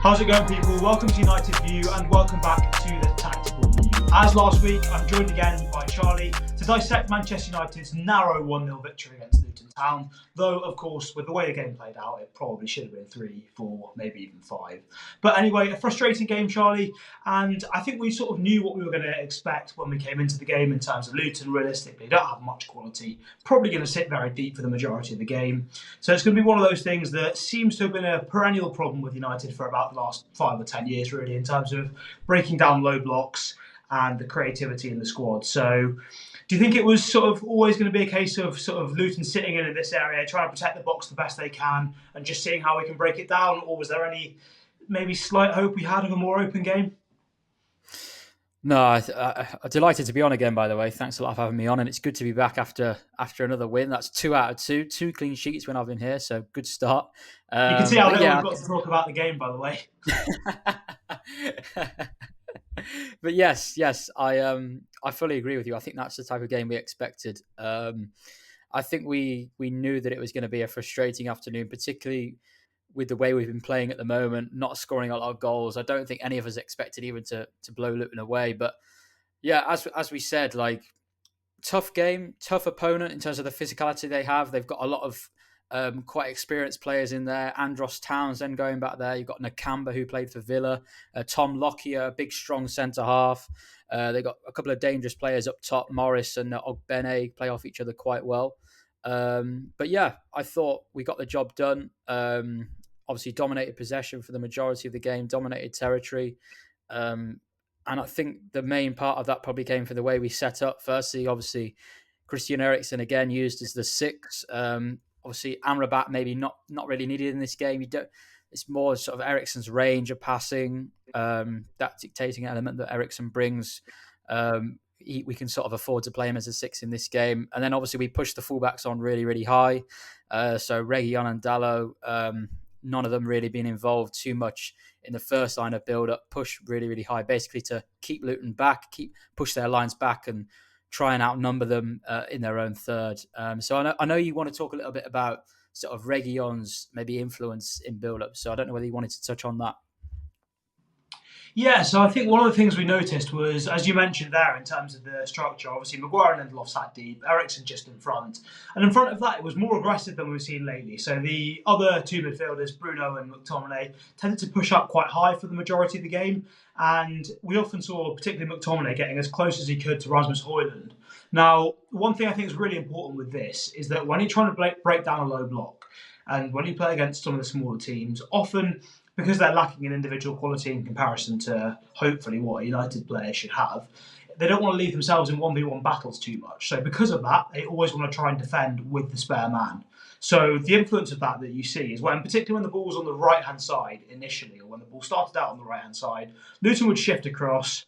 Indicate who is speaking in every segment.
Speaker 1: How's it going, people? Welcome to United View and welcome back to the Tactical View. As last week, I'm joined again by Charlie to dissect Manchester United's narrow 1-0 victory against Luton Town. Though, of course, with the way the game played out, it probably should have been 3, 4, maybe even 5. But anyway, a frustrating game, Charlie, and I think we sort of knew what we were going to expect when we came into the game in terms of Luton. Realistically, don't have much quality, probably going to sit very deep for the majority of the game. So it's going to be one of those things that seems to have been a perennial problem with United for about the last 5 or 10 years, really, in terms of breaking down low blocks and the creativity in the squad. So do you think it was sort of always going to be a case of sort of Luton sitting in this area, trying to protect the box the best they can and just seeing how we can break it down? Or was there any maybe slight hope we had of a more open game?
Speaker 2: No, I'm delighted to be on again, by the way. Thanks a lot for having me on. And it's good to be back after another win. That's 2 out of 2. 2 clean sheets when I've been here, so good start.
Speaker 1: You can see how little we've got to talk about the game, by the way.
Speaker 2: But yes, I fully agree with you. I think that's the type of game we expected. I think we knew that it was going to be a frustrating afternoon, particularly with the way we've been playing at the moment, not scoring a lot of goals. I don't think any of us expected even to blow Luton away. But yeah, as we said, like, tough game, tough opponent in terms of the physicality they have. They've got a lot of quite experienced players in there. Andros Townsend going back there. You've got Nakamba, who played for Villa. Tom Lockyer, a big, strong centre-half. They've got a couple of dangerous players up top. Morris and Ogbene play off each other quite well. But yeah, I thought we got the job done. Obviously dominated possession for the majority of the game, dominated territory. And I think the main part of that probably came from the way we set up. Firstly, obviously, Christian Eriksen again used as the 6. Obviously, Amrabat maybe not really needed in this game. It's more sort of Eriksen's range of passing, that dictating element that Eriksen brings. We can sort of afford to play him as a 6 in this game. And then obviously we pushed the fullbacks on really, really high. So Reguilon and Dalot, none of them really being involved too much in the first line of build-up, push really, really high, basically to keep Luton back, push their lines back and try and outnumber them in their own third. So I know you want to talk a little bit about sort of Reguilon's maybe influence in build-up. So I don't know whether you wanted to touch on that.
Speaker 1: Yeah, so I think one of the things we noticed was, as you mentioned there, in terms of the structure, obviously Maguire and Lindelof sat deep, Eriksen just in front. And in front of that, it was more aggressive than we've seen lately. So the other two midfielders, Bruno and McTominay, tended to push up quite high for the majority of the game. And we often saw, particularly McTominay, getting as close as he could to Rasmus Højlund. Now, one thing I think is really important with this is that when you're trying to break down a low block, and when you play against some of the smaller teams, often, because they're lacking in individual quality in comparison to hopefully what a United player should have, they don't want to leave themselves in 1v1 battles too much. So because of that, they always want to try and defend with the spare man. So the influence of that you see is when, particularly when the ball's on the right-hand side initially, or when the ball started out on the right-hand side, Luton would shift across.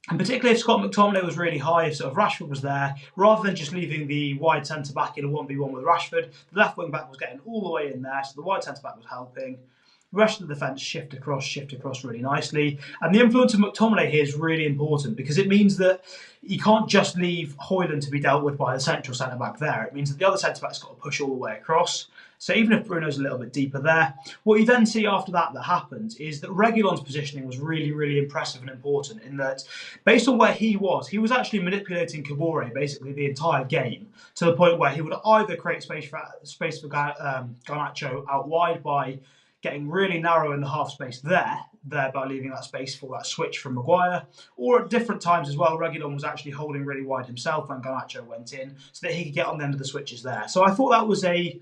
Speaker 1: And particularly if Scott McTominay was really high, if sort of Rashford was there, rather than just leaving the wide centre-back in a 1v1 with Rashford, the left wing-back was getting all the way in there, so the wide centre-back was helping. The rest of the defence shift across really nicely. And the influence of McTominay here is really important because it means that you can't just leave Højlund to be dealt with by the central centre-back there. It means that the other centre-back's got to push all the way across. So even if Bruno's a little bit deeper there, what you then see after that happens is that Reguilon's positioning was really, really impressive and important in that based on where he was actually manipulating Kabore basically the entire game to the point where he would either create space for Garnacho out wide by getting really narrow in the half space thereby leaving that space for that switch from Maguire. Or at different times as well, Reguilon was actually holding really wide himself when Garnacho went in so that he could get on the end of the switches there. So I thought that was a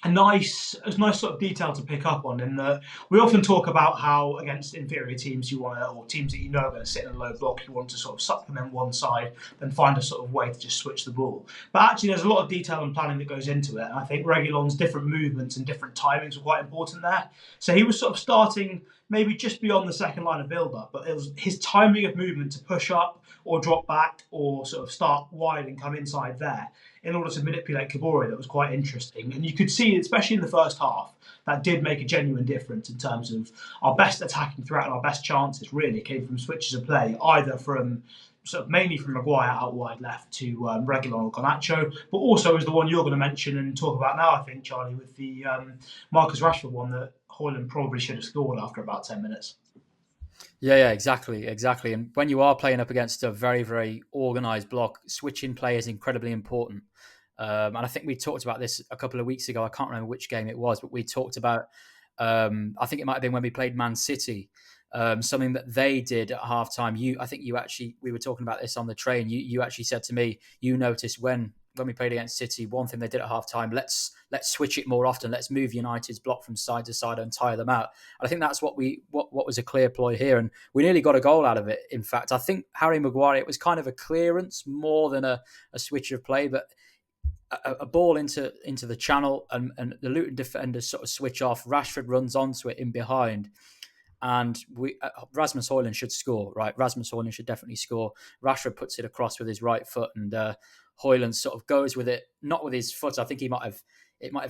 Speaker 1: nice sort of detail to pick up on, in that we often talk about how against inferior teams or teams that you know are going to sit in a low block, you want to sort of supplement one side, then find a sort of way to just switch the ball. But actually there's a lot of detail and planning that goes into it, and I think Reguilon's different movements and different timings were quite important there. So he was sort of starting maybe just beyond the second line of build-up, but it was his timing of movement to push up or drop back or sort of start wide and come inside there in order to manipulate Kabore that was quite interesting. And you could see, especially in the first half, that did make a genuine difference in terms of our best attacking threat and our best chances really came from switches of play, either from sort of mainly from Maguire out wide left to Reguilon or Garnacho, but also as the one you're going to mention and talk about now, I think, Charlie, with the Marcus Rashford one, that Højlund probably should have scored after about 10 minutes.
Speaker 2: Yeah, exactly. And when you are playing up against a very, very organised block, switching play is incredibly important. And I think we talked about this a couple of weeks ago. I can't remember which game it was, but we talked about, I think it might have been when we played Man City, something that they did at halftime. We were talking about this on the train. You actually said to me, you noticed when we played against City, one thing they did at halftime, let's switch it more often. Let's move United's block from side to side and tire them out. And I think that's what was a clear ploy here, and we nearly got a goal out of it. In fact, I think Harry Maguire, it was kind of a clearance more than a switch of play, but a ball into the channel, and the Luton defenders sort of switch off. Rashford runs onto it in behind, and Rasmus Højlund should score, right? Rasmus Højlund should definitely score. Rashford puts it across with his right foot, and Højlund sort of goes with it, not with his foot. I think it might have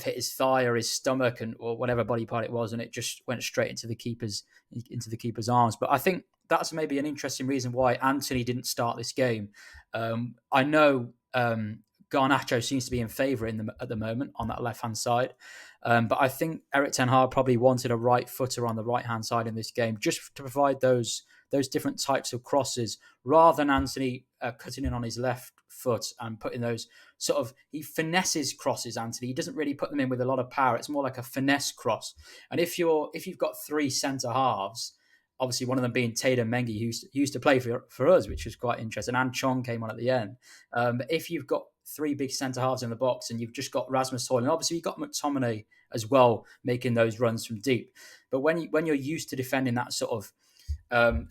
Speaker 2: hit his thigh or his stomach or whatever body part it was, and it just went straight into the keeper's arms. But I think that's maybe an interesting reason why Antony didn't start this game. I know Garnacho seems to be in favour at the moment on that left-hand side. But I think Erik ten Hag probably wanted a right footer on the right-hand side in this game, just to provide those different types of crosses, rather than Antony cutting in on his left foot and putting those he finesses crosses. Antony, he doesn't really put them in with a lot of power. It's more like a finesse cross. And if you've got three centre halves, obviously one of them being Tatum Mengi, who used to play for us, which was quite interesting, and Chong came on at the end. If you've got three big centre halves in the box and you've just got Rasmus Højlund, obviously you've got McTominay as well making those runs from deep. But when you're used to defending that sort of 10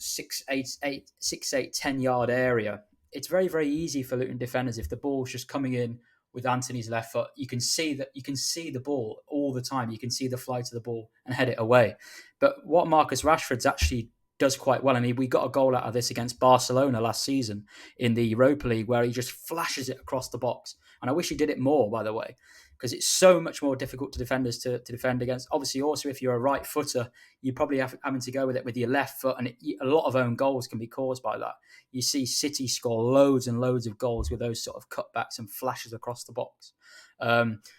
Speaker 2: yard area, it's very, very easy for Luton defenders. If the ball's just coming in with Antony's left foot, you can see the ball all the time. You can see the flight of the ball and head it away. But what Marcus Rashford's actually does quite well, and we got a goal out of this against Barcelona last season in the Europa League, where he just flashes it across the box. And I wish he did it more, by the way, because it's so much more difficult to defenders to defend against. Obviously, also, if you're a right footer, you probably having to go with it with your left foot, and a lot of own goals can be caused by that. You see City score loads and loads of goals with those sort of cutbacks and flashes across the box.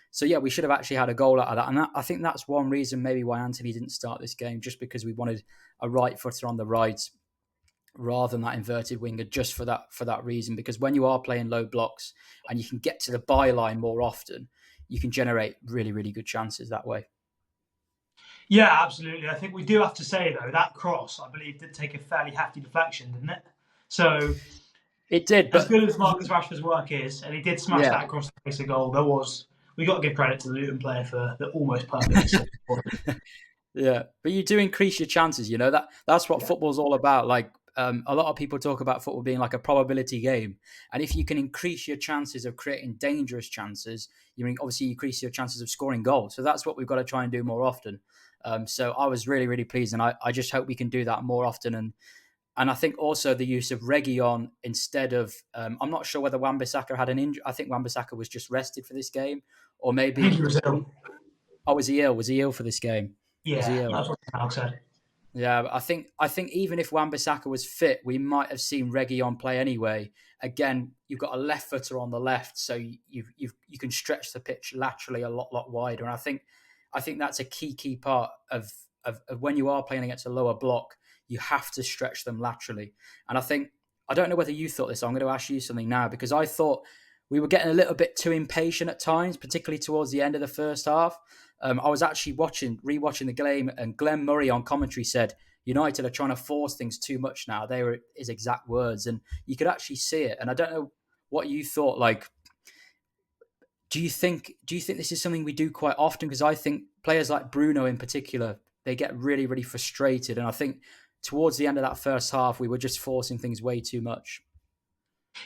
Speaker 2: So yeah, we should have actually had a goal out of that. And I think that's one reason maybe why Antony didn't start this game, just because we wanted a right footer on the right rather than that inverted winger, just for that reason. Because when you are playing low blocks and you can get to the byline more often, you can generate really, really good chances that way.
Speaker 1: Yeah, absolutely. I think we do have to say, though, that cross, I believe, did take a fairly hefty deflection, didn't it? So
Speaker 2: it did.
Speaker 1: As good as Marcus Rashford's work is, and he did smash that across the face of goal, we got to give credit to the Luton player for the almost perfect.
Speaker 2: Yeah, but you do increase your chances. You know that's what football's all about. Like a lot of people talk about football being like a probability game, and if you can increase your chances of creating dangerous chances, obviously increase your chances of scoring goals. So that's what we've got to try and do more often. So I was really, really pleased, and I just hope we can do that more often. And I think also the use of Reguilon instead of, I'm not sure whether Wan-Bissaka had an injury. I think Wan-Bissaka was just rested for this game, or maybe
Speaker 1: he was ill.
Speaker 2: Oh, was he ill? Was he ill for this game?
Speaker 1: Yeah, that's what Alex said.
Speaker 2: Yeah, but I think even if Wan-Bissaka was fit, we might have seen Reguilon play anyway. Again, you've got a left footer on the left, so you can stretch the pitch laterally a lot wider. And I think that's a key part of when you are playing against a lower block, you have to stretch them laterally. And I don't know whether you thought this. I'm going to ask you something now, because I thought we were getting a little bit too impatient at times, particularly towards the end of the first half. I was actually rewatching the game, and Glenn Murray on commentary said United are trying to force things too much now. They were his exact words, and you could actually see it. And I don't know what you thought. Like, do you think this is something we do quite often? Because I think players like Bruno in particular, they get really, really frustrated. And I think towards the end of that first half, we were just forcing things way too much.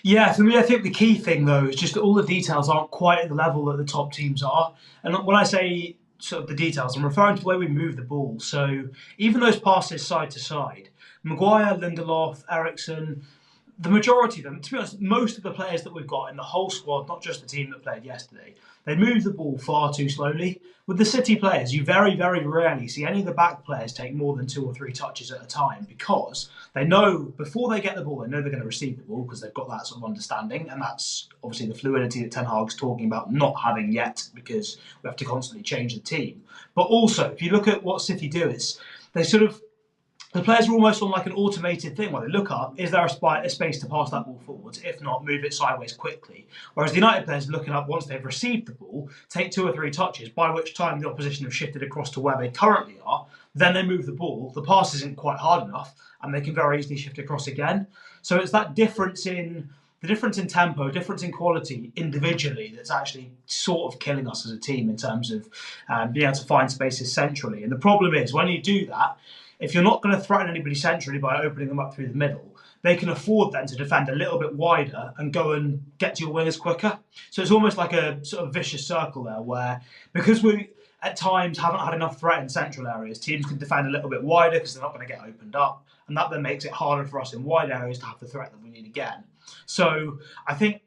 Speaker 1: Yeah, for me, I think the key thing, though, is just that all the details aren't quite at the level that the top teams are. And when I say sort of the details, I'm referring to the way we move the ball. So even those passes side to side, Maguire, Lindelof, Eriksen, the majority of them, to be honest, most of the players that we've got in the whole squad, not just the team that played yesterday, they move the ball far too slowly. With the City players, you very, very rarely see any of the back players take more than 2 or 3 touches at a time because they know before they get the ball, they know they're going to receive the ball because they've got that sort of understanding. And that's obviously the fluidity that Ten Hag's talking about not having yet because we have to constantly change the team. But also, if you look at what City do, it's they sort of the players are almost on like an automated thing where they look up, is there a space to pass that ball forwards? If not, move it sideways quickly. Whereas the United players are looking up once they've received the ball, take 2 or 3 touches, by which time the opposition have shifted across to where they currently are, then they move the ball, the pass isn't quite hard enough, and they can very easily shift across again. So it's that difference in tempo, difference in quality individually that's actually sort of killing us as a team in terms of being able to find spaces centrally. And the problem is when you do that, if you're not going to threaten anybody centrally by opening them up through the middle, they can afford then to defend a little bit wider and go and get to your wingers quicker. So it's almost like a sort of vicious circle there where, because we at times haven't had enough threat in central areas, teams can defend a little bit wider because they're not going to get opened up. And that then makes it harder for us in wide areas to have the threat that we need again. So I think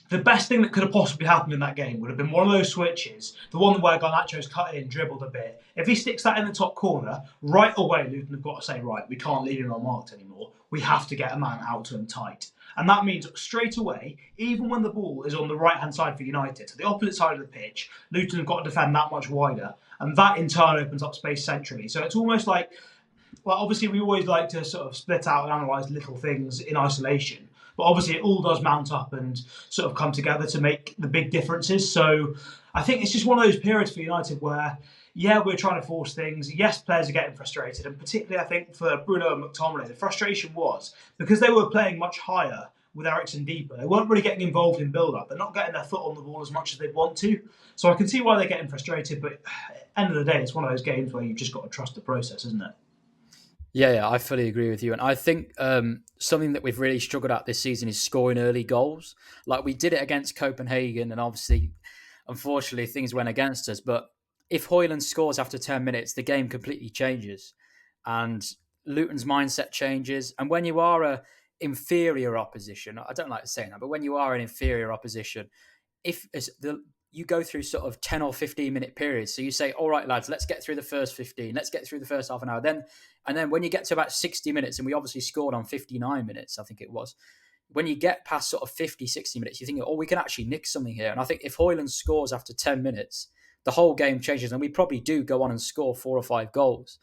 Speaker 1: the best thing that could have possibly happened in that game would have been one of those switches, the one where Garnacho's cut in, dribbled a bit. If he sticks that in the top corner, right away Luton have got to say, right, we can't leave him unmarked anymore. We have to get a man out to him tight. And that means straight away, even when the ball is on the right-hand side for United, to the opposite side of the pitch, Luton have got to defend that much wider. And that in turn opens up space centrally. So it's almost like, well, obviously we always like to sort of split out and analyse little things in isolation. But obviously it all does mount up and sort of come together to make the big differences. So I think it's just one of those periods for United where, yeah, we're trying to force things. Yes, players are getting frustrated. And particularly, I think, for Bruno and McTominay, the frustration was because they were playing much higher with Eriksen deeper. They weren't really getting involved in build-up. They're not getting their foot on the ball as much as they'd want to. So I can see why they're getting frustrated. But at the end of the day, it's one of those games where you've just got to trust the process, isn't it?
Speaker 2: Yeah, I fully agree with you. And I think something that we've really struggled at this season is scoring early goals. Like we did it against Copenhagen, and obviously, unfortunately, things went against us. But if Højlund scores after 10 minutes, the game completely changes. And Luton's mindset changes. And when you are a inferior opposition, I don't like saying that, but when you are an inferior opposition, if you go through sort of 10 or 15 minute periods. So you say, all right, lads, let's get through the first 15. Let's get through the first half an hour. And then when you get to about 60 minutes, and we obviously scored on 59 minutes, I think it was, when you get past sort of 50, 60 minutes, you think, oh, we can actually nick something here. And I think if Højlund scores after 10 minutes, the whole game changes, and we probably do go on and score 4 or 5 goals.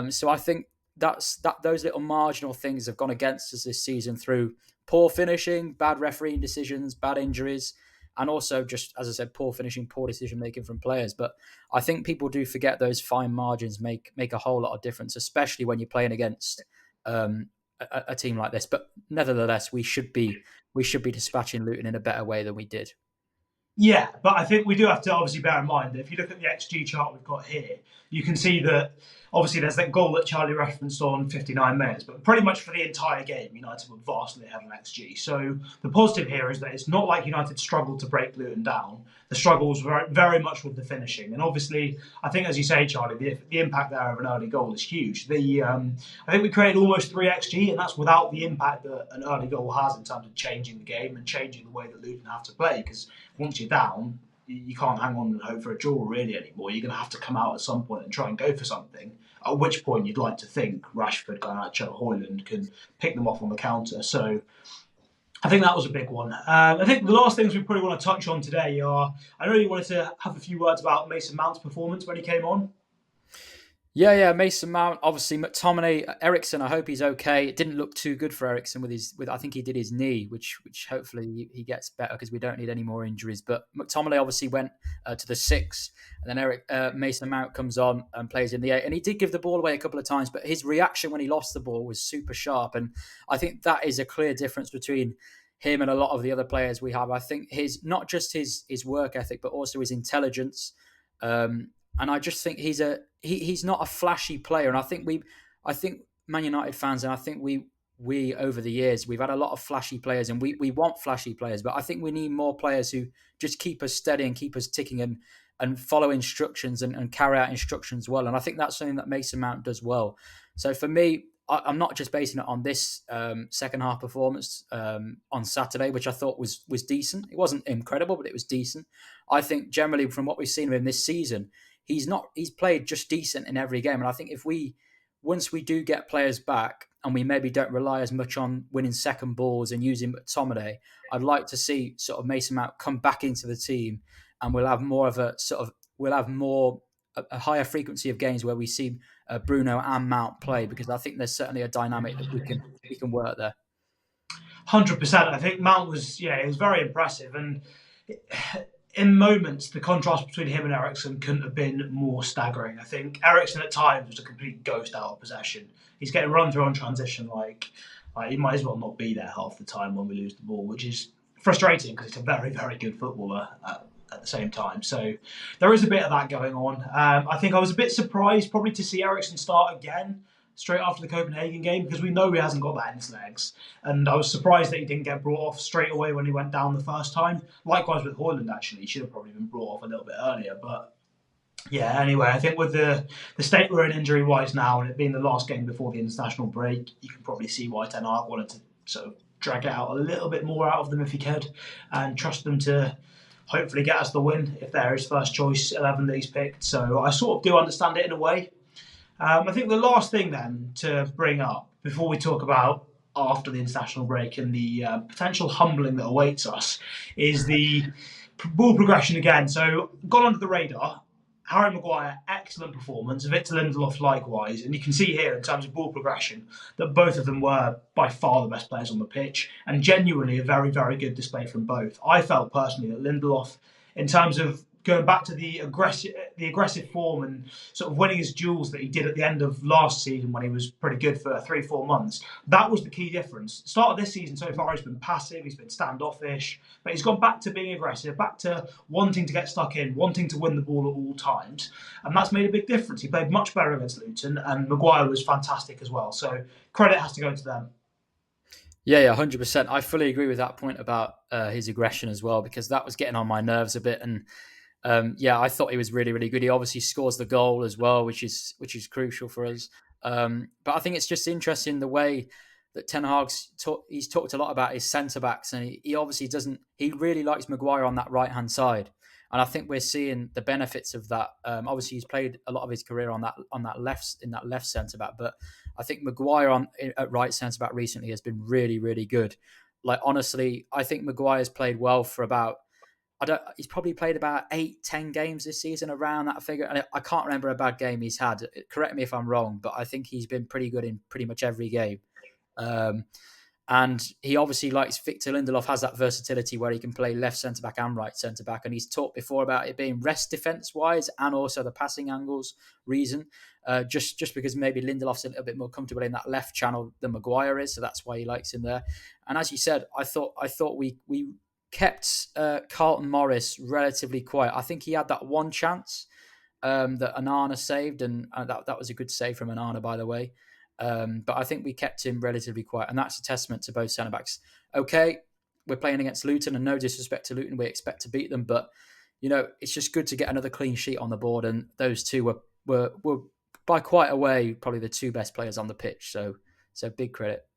Speaker 2: So I think those little marginal things have gone against us this season through poor finishing, bad refereeing decisions, bad injuries, and also just, as I said, poor finishing, poor decision-making from players. But I think people do forget those fine margins make a whole lot of difference, especially when you're playing against a team like this. But nevertheless, we should be dispatching Luton in a better way than we did.
Speaker 1: Yeah, but I think we do have to obviously bear in mind that if you look at the XG chart we've got here, you can see that obviously there's that goal that Charlie referenced on 59 minutes, but pretty much for the entire game, United were vastly ahead on XG. So the positive here is that it's not like United struggled to break Luton down. The struggle was very, very much with the finishing. And obviously, I think, as you say, Charlie, the impact there of an early goal is huge. I think we created almost 3 XG, and that's without the impact that an early goal has in terms of changing the game and changing the way that Luton have to play, because once you're down, you can't hang on and hope for a draw really anymore. You're going to have to come out at some point and try and go for something, at which point you'd like to think Rashford, Garnacho, Højlund can pick them off on the counter. So I think that was a big one. I think the last things we probably want to touch on today are, I really wanted to have a few words about Mason Mount's performance when he came on.
Speaker 2: Yeah, Mason Mount, obviously McTominay, Eriksen, I hope he's okay. It didn't look too good for Eriksen with I think he did his knee, which hopefully he gets better because we don't need any more injuries. But McTominay obviously went to the 6, and then Mason Mount comes on and plays in the 8. And he did give the ball away a couple of times, but his reaction when he lost the ball was super sharp. And I think that is a clear difference between him and a lot of the other players we have. I think not just his work ethic, but also his intelligence. And I just think he's not a flashy player. And I think Man United fans, and I think we over the years, we've had a lot of flashy players, and we want flashy players, but I think we need more players who just keep us steady and keep us ticking and follow instructions and carry out instructions well. And I think that's something that Mason Mount does well. So for me, I'm not just basing it on this second half performance on Saturday, which I thought was decent. It wasn't incredible, but it was decent. I think generally from what we've seen of him this season, he's played just decent in every game. And I think if we once we do get players back and we maybe don't rely as much on winning second balls and using McTominay, I'd like to see sort of Mason Mount come back into the team, and we'll have more of a sort of we'll have more a higher frequency of games where we see Bruno and Mount play, because I think there's certainly a dynamic that we can work there.
Speaker 1: 100%. I think Mount was, yeah, he was very impressive, and in moments the contrast between him and Eriksen couldn't have been more staggering. I think Eriksen at times was a complete ghost out of possession. He's getting run through on transition like he might as well not be there half the time when we lose the ball, which is frustrating because he's a very, very good footballer at the same time. So there is a bit of that going on. I think I was a bit surprised probably to see Eriksen start again straight after the Copenhagen game, because we know he hasn't got that in his legs. And I was surprised that he didn't get brought off straight away when he went down the first time. Likewise with Højlund, actually. He should have probably been brought off a little bit earlier. But yeah, anyway, I think with the state we're in injury-wise now, and it being the last game before the international break, you can probably see why Ten Hag wanted to sort of drag it out a little bit more out of them if he could, and trust them to hopefully get us the win if they're his first choice 11 that he's picked. So I sort of do understand it in a way. I think the last thing then to bring up before we talk about after the international break and the potential humbling that awaits us is the ball progression again. So gone under the radar. Harry Maguire, excellent performance. Victor Lindelof likewise. And you can see here in terms of ball progression that both of them were by far the best players on the pitch, and genuinely a very, very good display from both. I felt personally that Lindelof, in terms of going back to the aggressive form and sort of winning his duels that he did at the end of last season when he was pretty good for 3-4 months, that was the key difference. Start of this season so far, he's been passive, he's been standoffish, but he's gone back to being aggressive, back to wanting to get stuck in, wanting to win the ball at all times, and that's made a big difference. He played much better against Luton, and Maguire was fantastic as well, so credit has to go to them.
Speaker 2: Yeah, 100%. I fully agree with that point about his aggression as well, because that was getting on my nerves a bit. And I thought he was really, really good. He obviously scores the goal as well, which is crucial for us. But I think it's just interesting the way that Ten Hag's he's talked a lot about his centre backs, and he obviously doesn't. He really likes Maguire on that right hand side, and I think we're seeing the benefits of that. Obviously, he's played a lot of his career on that left centre back, but I think Maguire at right centre back recently has been really, really good. Like honestly, I think Maguire's played well for about. He's probably played about 8-10 games this season, around that figure. And I can't remember a bad game he's had. Correct me if I'm wrong, but I think he's been pretty good in pretty much every game. And he obviously likes Victor Lindelof, has that versatility where he can play left centre back and right centre back. And he's talked before about it being rest defence wise and also the passing angles reason. Just because maybe Lindelof's a little bit more comfortable in that left channel than Maguire is, so that's why he likes him there. And as you said, I thought we kept Carlton Morris relatively quiet. I think he had that one chance that Onana saved, and that was a good save from Onana, by the way. But I think we kept him relatively quiet, and that's a testament to both centre-backs. Okay, we're playing against Luton, and no disrespect to Luton, we expect to beat them, but it's just good to get another clean sheet on the board, and those two were by quite a way probably the two best players on the pitch, so big credit.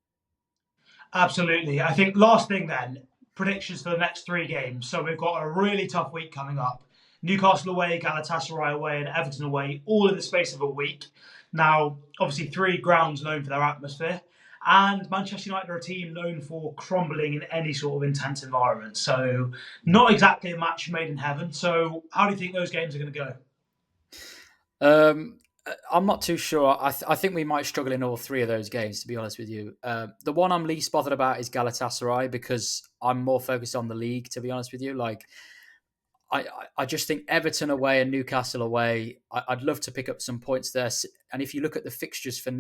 Speaker 1: Absolutely. I think last thing then, predictions for the next 3 games. So we've got a really tough week coming up. Newcastle away, Galatasaray away, and Everton away, all in the space of a week. Now, obviously 3 grounds known for their atmosphere, and Manchester United are a team known for crumbling in any sort of intense environment. So not exactly a match made in heaven. So how do you think those games are going to
Speaker 2: go? I'm not too sure. I think we might struggle in all 3 of those games, to be honest with you. The one I'm least bothered about is Galatasaray, because I'm more focused on the league, to be honest with you. Like, I just think Everton away and Newcastle away, I'd love to pick up some points there. And if you look at the fixtures for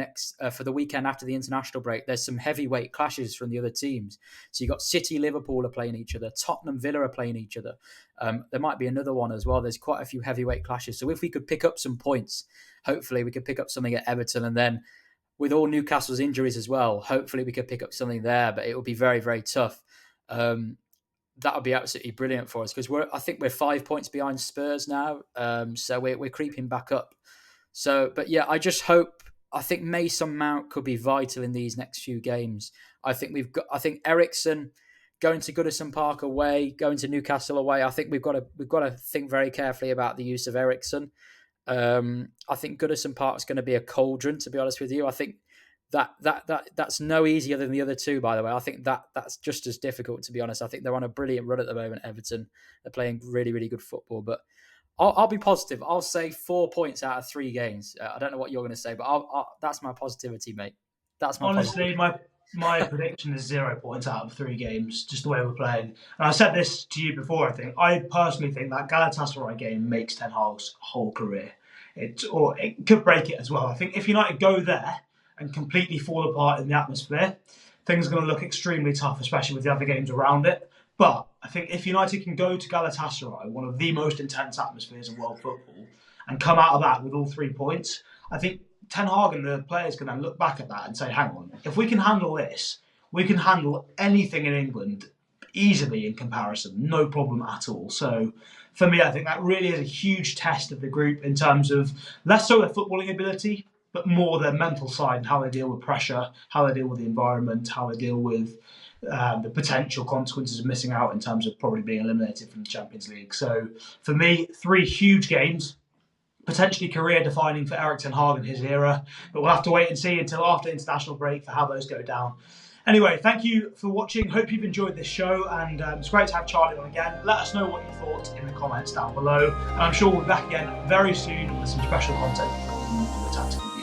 Speaker 2: the weekend after the international break, there's some heavyweight clashes from the other teams. So you've got City, Liverpool are playing each other. Tottenham, Villa are playing each other. There might be another one as well. There's quite a few heavyweight clashes. So if we could pick up some points, hopefully we could pick up something at Everton. And then with all Newcastle's injuries as well, hopefully we could pick up something there. But it would be very, very tough. That would be absolutely brilliant for us, because I think we're 5 points behind Spurs now, so we're creeping back up. So, but yeah, I just hope I think Mason Mount could be vital in these next few games. I think Ericsson going to Goodison Park away, going to Newcastle away. I think we've got to think very carefully about the use of Ericsson. I think Goodison Park's going to be a cauldron, to be honest with you. I think that's no easier than the other two, by the way. I think that's just as difficult, to be honest. I think they're on a brilliant run at the moment, Everton. They're playing really, really good football. But I'll be positive. I'll say 4 points out of 3 games. I don't know what you're going to say, but that's my positivity, mate. That's my
Speaker 1: Honestly, my prediction is 0 points out of 3 games, just the way we're playing. And I said this to you before, I personally think that Galatasaray game makes Ten Hag's whole career. It could break it as well. I think if United go there and completely fall apart in the atmosphere, things are going to look extremely tough, especially with the other games around it. But I think if United can go to Galatasaray, one of the most intense atmospheres in world football, and come out of that with all 3 points, I think Ten Hag and the players can then look back at that and say, hang on, if we can handle this, we can handle anything in England easily in comparison, no problem at all. So for me, I think that really is a huge test of the group in terms of less so their footballing ability, but more their mental side and how they deal with pressure, how they deal with the environment, how they deal with the potential consequences of missing out in terms of probably being eliminated from the Champions League. So for me, 3 huge games, potentially career-defining for Erik ten Hag in his era, but we'll have to wait and see until after international break for how those go down. Anyway, thank you for watching. Hope you've enjoyed this show, and it's great to have Charlie on again. Let us know what you thought in the comments down below, and I'm sure we'll be back again very soon with some special content from the Tactical.